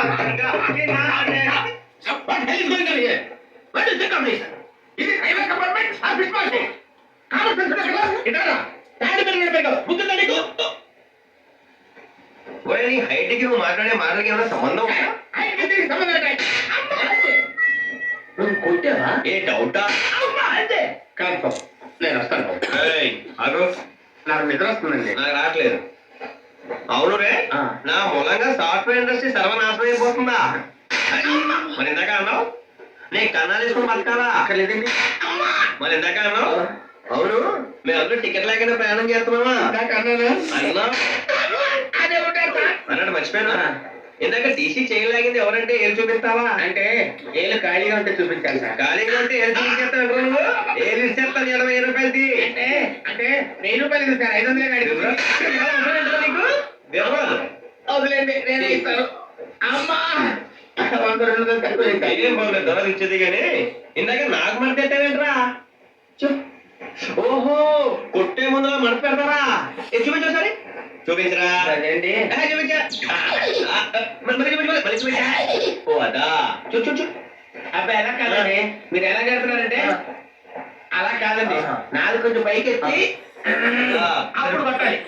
What hell is going on here? What is the combination? Is it highway compartment or fish market? Common sense ఉందా కదా? ఇదారా? తాడి మీద నడిపారు. బుద్ధుందా నీకు? ఒరే నీ హైట్కి నువ్వు మాట్లాడే మాటలకి ఏమైనా సంబంధం ఉందా? హైట్ కి దీనికి సంబంధం ఏంటి? నువ్వు కొట్టావా? ఏ డౌటా? అమ్మా అంతే. కన్ఫర్మ్. నేను వస్తాను. ఏయ్ ఆగు. నాకు నిద్ర వస్తుందండి. నాకు రావట్లేదు. అవును రే నా మూలంగా సాఫ్ట్వేర్ ఇండస్ట్రీ సర్వనాశనం అయిపోతుందా? మరి ఇందాక అన్నావు నీ కన్నాలు వేసుకుని బతకాలా? అక్కర్లేదండి. మరి ఇందాక అన్నావు అవును మేమందరూ టికెట్ లేకుండా ప్రయాణం చేస్తున్నావా? అన్నా అన్నాడు మర్చిపోయినా. ఇందాక టీసీ చేయలేగింది ఎవరంటే ఏళ్ళు చూపిస్తావా? అంటే ఏళ్ళు ఖాళీగా ఉంటే చూపించాలి సార్. ఖాళీగా ఉంటే ఏళ్ళు చూపించేస్తావు నువ్వు? ఏళ్ళు ఇచ్చేస్తాను 20 రూపాయలది. అంటే అంటే 1000 రూపాయలు ఇది సార్. 500 నీకు వివరాలు వదిలేండి నేనే ఇస్తాను. అమ్మా 100 200 తక్కువ ఇస్తాను. ఏం బాగలేదు ధరలు ఇచ్చేది కానీ ఇందాక నాకు మడత పెట్టావేంట్రా? ఓహో కొట్టే ముందులో మడత పెడతారా? చూపించు సరే చూపించరా? అదేంటి చూపించా ఓ అదా చూ చూ చూ. అబ్బాయి ఎలా కాదండి, మీరు ఎలా కడుతున్నారంటే అలా కాదండి. నాది కొంచెం పైకి ఎత్తి అప్పుడు కొట్టాలి.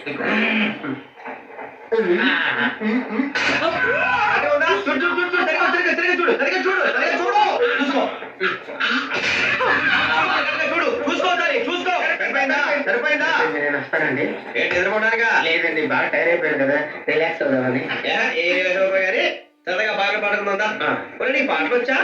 నేను వస్తానండి. ఏంటి ఎదుర్కోవడానికా? లేదండి బాగా టైర్ అయిపోయారు కదా, రిలాక్స్ అవుదామని. ఏ సరదాగా బాగా పాడుకుందా? నీ పాటలు వచ్చా?